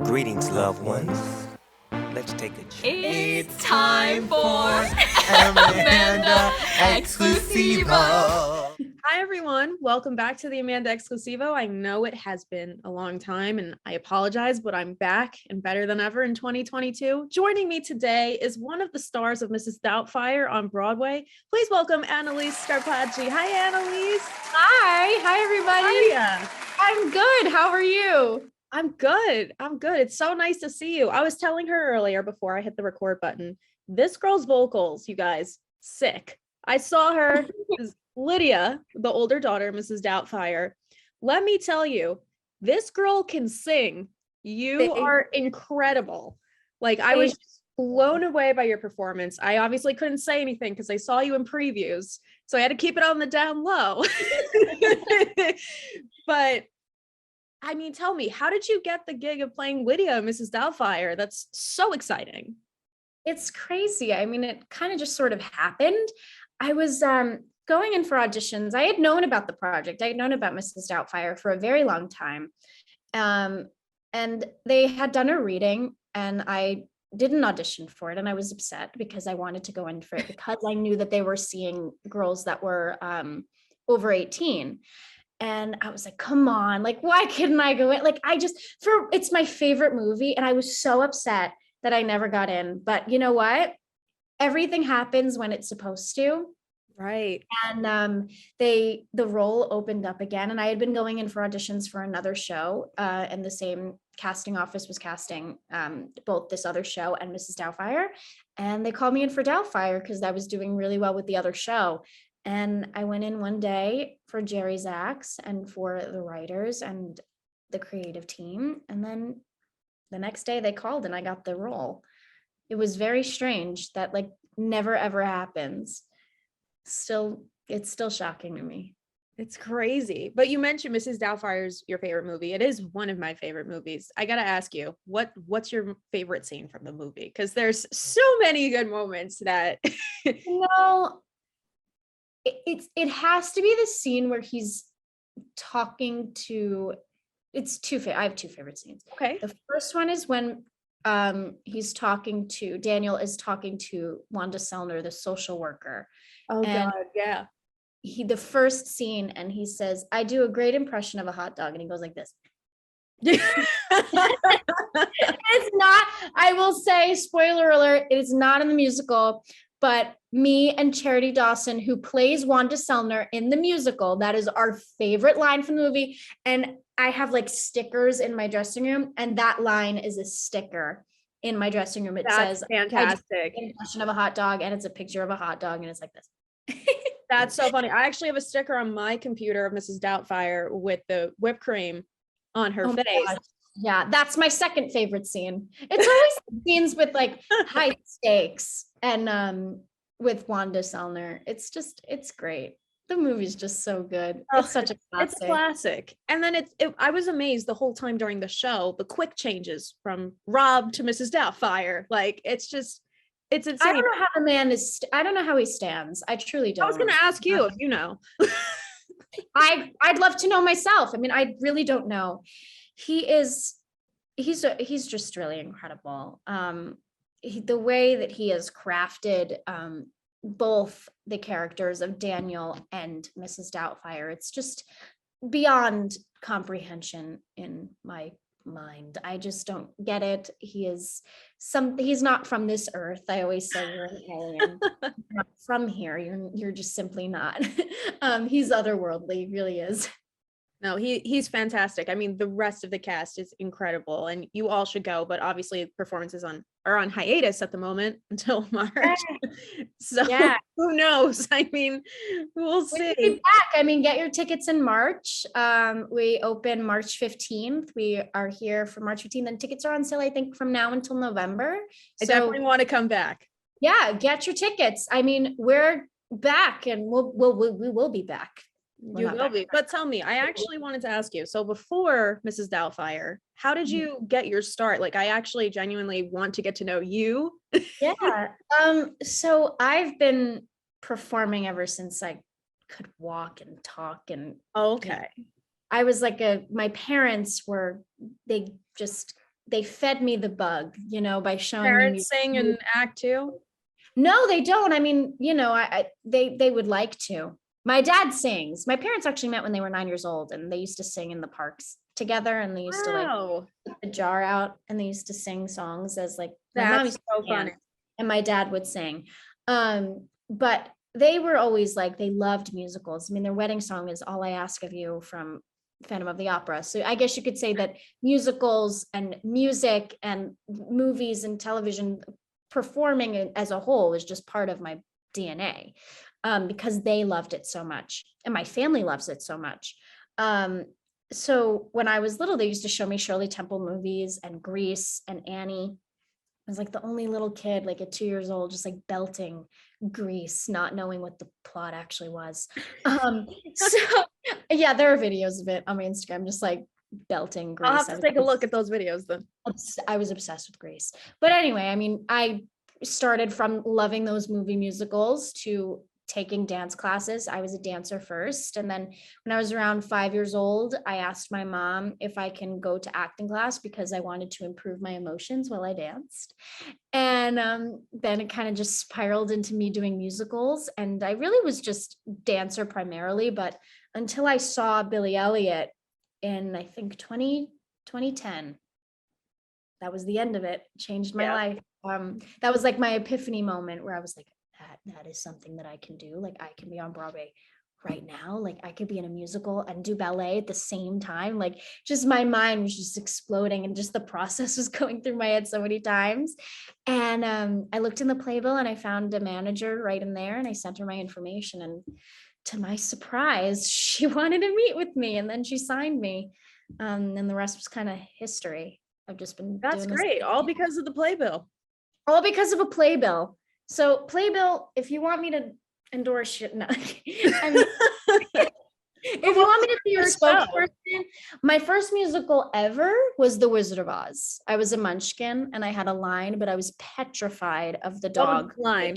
Greetings, loved ones. Let's take a trip. It's time for Amanda Exclusivo. Hi, everyone. Welcome back to the Amanda Exclusivo. I know it has been a long time and I apologize, but I'm back and better than ever in 2022. Joining me today is one of the stars of Mrs. Doubtfire on Broadway. Please welcome Analise Scarpaci. Hi, Analise. Hi everybody. Hiya. I'm good. How are you? I'm good. It's so nice to see you. I was telling her earlier before I hit the record button, this girl's vocals, you guys, sick. I saw her as Lydia, the older daughter, Mrs. Doubtfire. Let me tell you, this girl can sing. You are incredible. Like, I was just blown away by your performance. I obviously couldn't say anything because I saw you in previews, so I had to keep it on the down low. But I mean, tell me, how did you get the gig of playing Lydia, Mrs. Doubtfire? That's so exciting. It's crazy. I mean, it kind of just sort of happened. I was going in for auditions. I had known about the project. I had known about Mrs. Doubtfire for a very long time. And they had done a reading and I didn't audition for it. And I was upset because I wanted to go in for it because I knew that they were seeing girls that were over 18. And I was like, come on, like, why couldn't I go in? Like, it's my favorite movie. And I was so upset that I never got in. But you know what? Everything happens when it's supposed to. Right. And the role opened up again. And I had been going in for auditions for another show. And the same casting office was casting both this other show and Mrs. Doubtfire. And they called me in for Doubtfire because I was doing really well with the other show. And I went in one day for Jerry's acts and for the writers and the creative team. And then the next day they called and I got the role. It was very strange. That like never ever happens. It's still shocking to me. It's crazy. But you mentioned Mrs. Doubtfire's your favorite movie. It is one of my favorite movies. I got to ask you, what's your favorite scene from the movie? Because there's so many good moments that it has to be the scene where he's talking to, I have two favorite scenes. Okay. The first one is when Daniel is talking to Wanda Selner, the social worker. Oh, and God, yeah. The first scene, and he says, I do a great impression of a hot dog, and he goes like this. It's not, I will say, spoiler alert, it is not in the musical, but me and Charity Dawson, who plays Wanda Selner in the musical, that is our favorite line from the movie. And I have like stickers in my dressing room, and that line is a sticker in my dressing room. It says fantastic. Impression of a hot dog, and it's a picture of a hot dog, and it's like this. That's so funny. I actually have a sticker on my computer of Mrs. Doubtfire with the whipped cream on her face. Yeah, that's my second favorite scene. It's always scenes with like high stakes and with Wanda Selner. It's great. The movie's just so good. It's such a classic. It's a classic. And then I was amazed the whole time during the show, the quick changes from Rob to Mrs. Doubtfire. Like, it's insane. I don't know how the man is. I don't know how he stands. I truly don't. I was going to ask you if you know. I'd love to know myself. I mean, I really don't know. He's just really incredible. The way that he has crafted both the characters of Daniel and Mrs. Doubtfire, it's just beyond comprehension in my mind. I just don't get it. He's not from this earth. I always say you're an alien. You're not from here. You're just simply not. He's otherworldly, he really is. No, he's fantastic. I mean, the rest of the cast is incredible, and you all should go. But obviously, performances are on hiatus at the moment until March. So yeah. Who knows? I mean, we'll see. We'll be back. I mean, get your tickets in March. We open March 15th. We are here for March 15th, and tickets are on sale, I think, from now until November. I definitely want to come back. Yeah, get your tickets. I mean, we're back, and we will be back. You will be. But tell me, I actually wanted to ask you, so before Mrs. Doubtfire, how did you get your start? Like, I actually genuinely want to get to know you. Yeah. So I've been performing ever since I could walk and talk and okay. I was like my parents were, they fed me the bug, by showing Parents me. sing and act too? No, they don't. I mean, they would like to. My dad sings. My parents actually met when they were 9 years old, and they used to sing in the parks together, and they used to like put the jar out, and they used to sing songs as like my mom used so to funny. dance, and my dad would sing. But they were always like, they loved musicals. I mean, their wedding song is All I Ask of You from Phantom of the Opera. So I guess you could say that musicals and music and movies and television performing as a whole is just part of my DNA, because they loved it so much, and my family loves it so much. So when I was little, they used to show me Shirley Temple movies and Grease and Annie. I was like the only little kid, like at 2 years old, just like belting Grease, not knowing what the plot actually was. So yeah, there are videos of it on my Instagram, just like belting Grease. I'll have to take a look at those videos then. I was obsessed with Grease. But anyway, I mean, I started from loving those movie musicals to taking dance classes. I was a dancer first. And then when I was around 5 years old, I asked my mom if I can go to acting class because I wanted to improve my emotions while I danced. And then it kind of just spiraled into me doing musicals. And I really was just dancer primarily, but until I saw Billy Elliot in, I think, 2010, that was the end of it. Changed my life. That was like my epiphany moment where I was like, that is something that I can do. Like, I can be on Broadway right now. Like, I could be in a musical and do ballet at the same time. Like, just my mind was just exploding, and just the process was going through my head so many times. And I looked in the playbill and I found a manager right in there, and I sent her my information, and to my surprise, she wanted to meet with me, and then she signed me. And the rest was kind of history. I've just been That's doing great. All because of the playbill. All because of a playbill. So playbill, if you want me to endorse it, no. I mean, if you want me to be your spokesperson, my first musical ever was The Wizard of Oz. I was a munchkin and I had a line, but I was petrified of the dog. Line?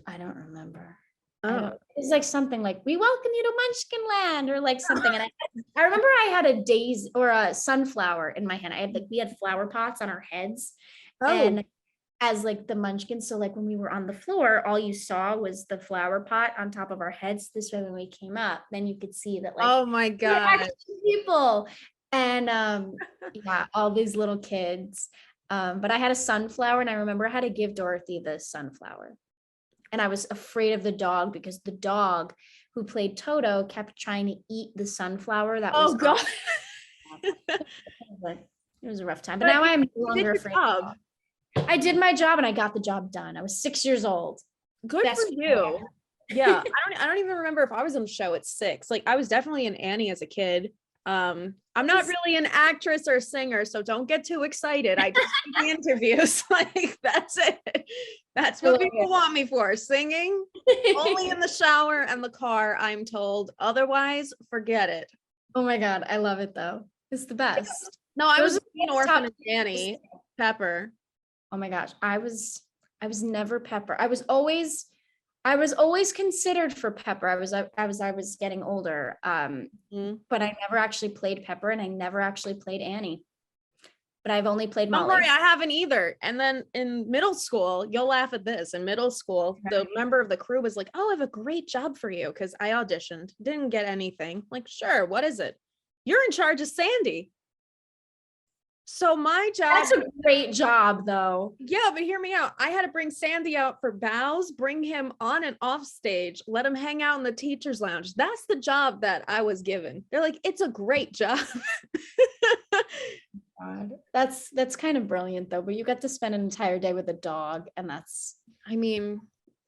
I don't remember. Oh. It was like something like, "We welcome you to Munchkin Land," or like something. And I remember I had a daisy or a sunflower in my hand. We had flower pots on our heads. And as like the munchkin, so like when we were on the floor, all you saw was the flower pot on top of our heads. This way, when we came up, then you could see that, like, oh my God, people. And yeah, all these little kids. But I had a sunflower, and I remember I had to give Dorothy the sunflower. And I was afraid of the dog because the dog who played Toto kept trying to eat the sunflower that was God. It was a rough time. But now I'm no longer afraid. I did my job and I got the job done. I was 6 years old. Good for you. Yeah. I don't even remember if I was on the show at 6. Like, I was definitely an Annie as a kid. I'm not really an actress or a singer, so don't get too excited. I just do the interviews. Like, that's it. That's what people want me for. Singing only in the shower and the car, I'm told. Otherwise, forget it. Oh my God. I love it though. It's the best. No, I was an orphan and Annie. Pepper. Oh my gosh. I was never Pepper. I was always considered for Pepper. I was getting older. But I never actually played Pepper, and I never actually played Annie. But I've only played Molly. Don't worry, I haven't either. And then in middle school, you'll laugh at this. In middle school, the member of the crew was like, "Oh, I have a great job for you," because I auditioned, didn't get anything. Like, sure, what is it? You're in charge of Sandy. So my job— That's a great job though. Yeah, but hear me out. I had to bring Sandy out for bows, bring him on and off stage, let him hang out in the teacher's lounge. That's the job that I was given. They're like, "It's a great job." God. That's kind of brilliant though, but you got to spend an entire day with a dog, and that's, I mean,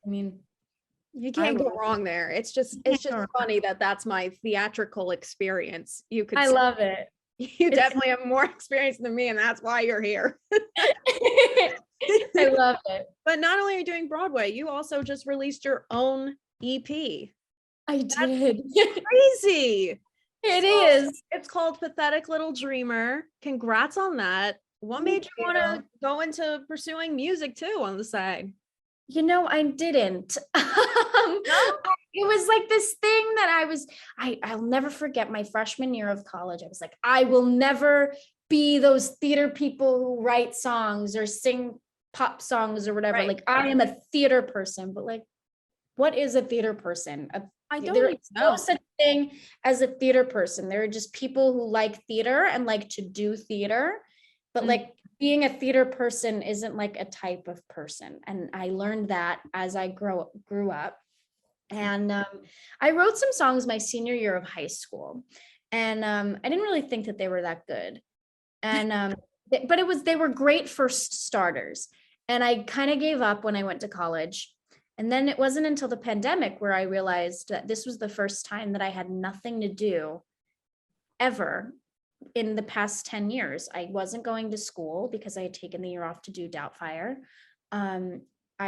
you can't go wrong there. It's just funny that that's my theatrical experience. You could— I love it. You definitely have more experience than me, and that's why you're here. I love it. But not only are you doing Broadway, you also just released your own EP. I did. Crazy. It is. It's called Pathetic Little Dreamer. Congrats on that. What made you want to go into pursuing music too on the side? I didn't. It was like this thing that I'll never forget my freshman year of college. I was like, I will never be those theater people who write songs or sing pop songs or whatever. Right. Like, I am a theater person, but like, what is a theater person? I don't There even is no know. such thing as a theater person. There are just people who like theater and like to do theater, but like being a theater person isn't like a type of person. And I learned that as I grew up. And I wrote some songs my senior year of high school, and I didn't really think that they were that good. And but they were great first starters. And I kind of gave up when I went to college. And then it wasn't until the pandemic where I realized that this was the first time that I had nothing to do ever in the past 10 years. I wasn't going to school because I had taken the year off to do Doubtfire. There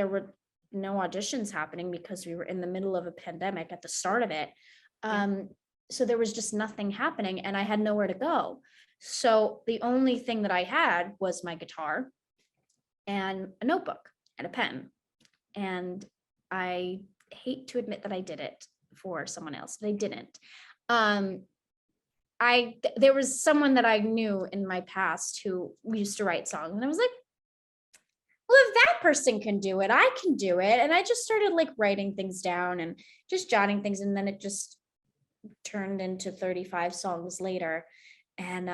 were no auditions happening because we were in the middle of a pandemic at the start of it. So there was just nothing happening and I had nowhere to go. So the only thing that I had was my guitar and a notebook and a pen. And I hate to admit that I did it for someone else, but I didn't. There was someone that I knew in my past who used to write songs, and I was like, well, if that person can do it, I can do it. And I just started like writing things down and just jotting things. And then it just turned into 35 songs later, and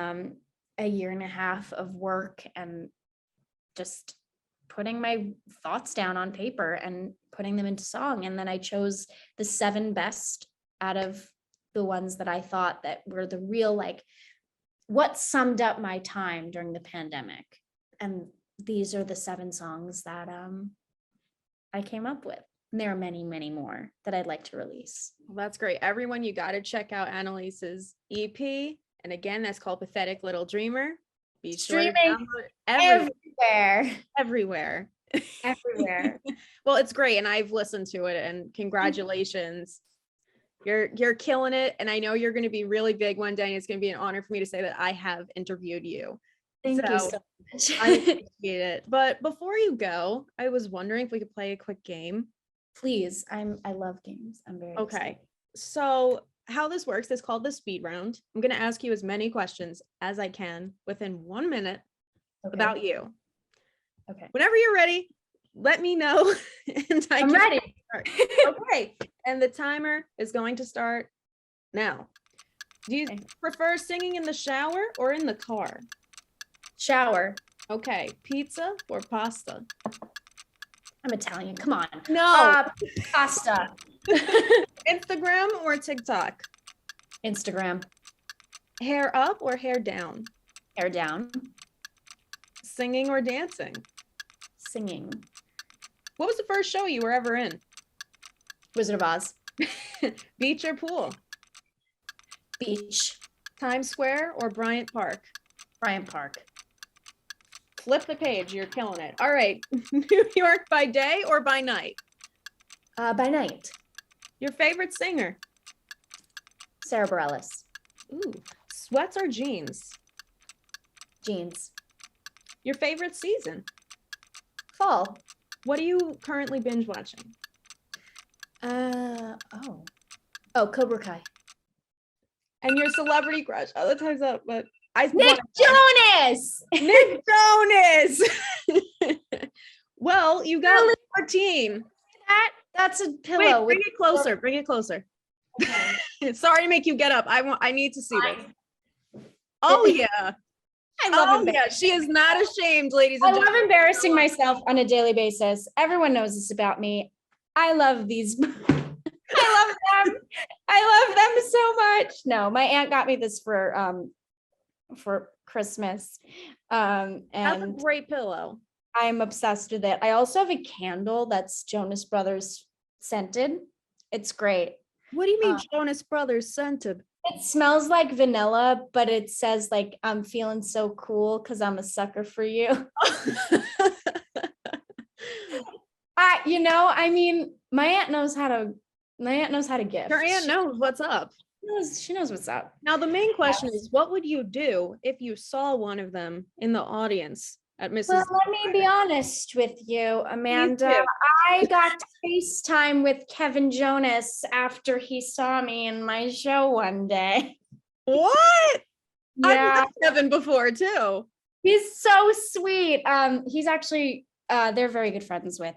a year and a half of work and just putting my thoughts down on paper and putting them into song. And then I chose the 7 best out of the ones that I thought that were the real, like, what summed up my time during the pandemic. And these are the 7 songs that I came up with. And there are many, many more that I'd like to release. Well, that's great. Everyone, you got to check out Annalise's EP. And again, that's called Pathetic Little Dreamer. Be sure to Streaming download everywhere. everywhere. Well, it's great. And I've listened to it, and congratulations. You're killing it. And I know you're going to be really big one day. And it's going to be an honor for me to say that I have interviewed you. Thank you so much. I appreciate it. But before you go, I was wondering if we could play a quick game. Please. I love games. I'm very Okay. excited. So how this works is called the speed round. I'm going to ask you as many questions as I can within 1 minute about you. Okay. Whenever you're ready, let me know. And I'm ready. Okay. And the timer is going to start now. Do you prefer singing in the shower or in the car? Shower. Okay. Pizza or pasta? I'm Italian. Come on. No. Pasta. Instagram or TikTok? Instagram. Hair up or hair down? Hair down. Singing or dancing? Singing. What was the first show you were ever in? Wizard of Oz. Beach or pool? Beach. Times Square or Bryant Park? Bryant Park. Flip the page. You're killing it. All right. New York by day or by night? By night. Your favorite singer? Sarah Bareilles. Ooh. Sweats or jeans? Jeans. Your favorite season? Fall. What are you currently binge watching? Cobra Kai. And your celebrity crush? Oh, the time's up, but Nick Jonas. Nick Jonas. Well, you got 14. That's a pillow. Wait, bring it closer. Bring it closer. Okay. Sorry to make you get up. I need to see this. Oh yeah. I love it. Yeah. She is not ashamed, ladies and I gentlemen. love embarrassing myself on a daily basis. Everyone knows this about me. I love these. I love them. I love them so much. No, my aunt got me this for Christmas. That's a And great pillow. I'm obsessed with it. I also have a candle that's Jonas Brothers scented. It's great. What do you mean Jonas Brothers scented? It smells like vanilla, but it says like, I'm feeling so cool because I'm a sucker for you. My aunt knows how to gift. Your aunt knows what's up. She knows what's up. Now, the main question is, what would you do if you saw one of them in the audience at Mrs. Well, let me be honest with you, Amanda. I got to FaceTime with Kevin Jonas after he saw me in my show one day. What? I've Yeah, met Kevin before too. he's so sweet. He's actually they're very good friends with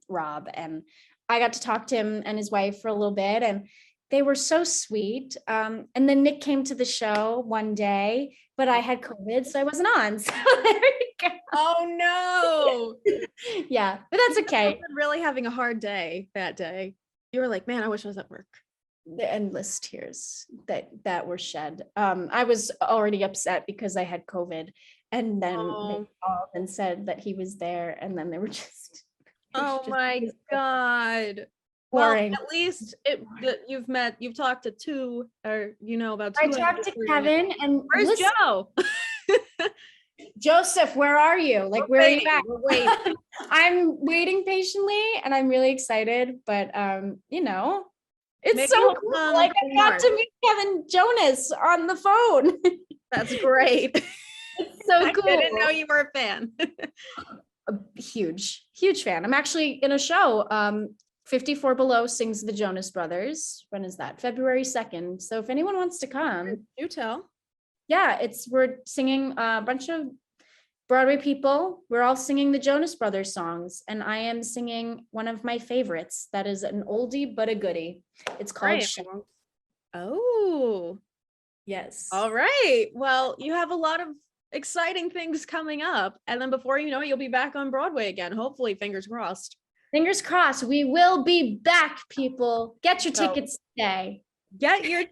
Rob, and I got to talk to him and his wife for a little bit, and they were so sweet. And then Nick came to the show one day, but I had COVID, so I wasn't on. So there you go. Oh no. Yeah, but that's okay. I've been really having a hard day that day. You were like, man, I wish I was at work. The endless tears that were shed. I was already upset because I had COVID, and then they called and said that he was there, and then they were just oh my God. boring. Well, at least you've talked to two, or about two. I talked to Kevin, and where's listen, Joe? Joseph, where are you? Like, We're where waiting, are you at? we're waiting. I'm waiting patiently, and I'm really excited, but it's Maybe so he'll cool. come Like, I got March. to meet Kevin Jonas on the phone. That's great. It's so cool. I didn't know you were a fan. A huge fan. I'm actually in a show. 54 Below sings the Jonas Brothers. When is that? February 2nd. So if anyone wants to come, You tell. yeah, we're singing a bunch of Broadway people. We're all singing the Jonas Brothers songs, and I am singing one of my favorites. That is an oldie but a goodie. It's called Right. Oh, Yes. all right. Well, you have a lot of exciting things coming up, and then before you know it, you'll be back on Broadway again. Hopefully, fingers crossed. Fingers crossed. We will be back, people. Get your tickets today. Get your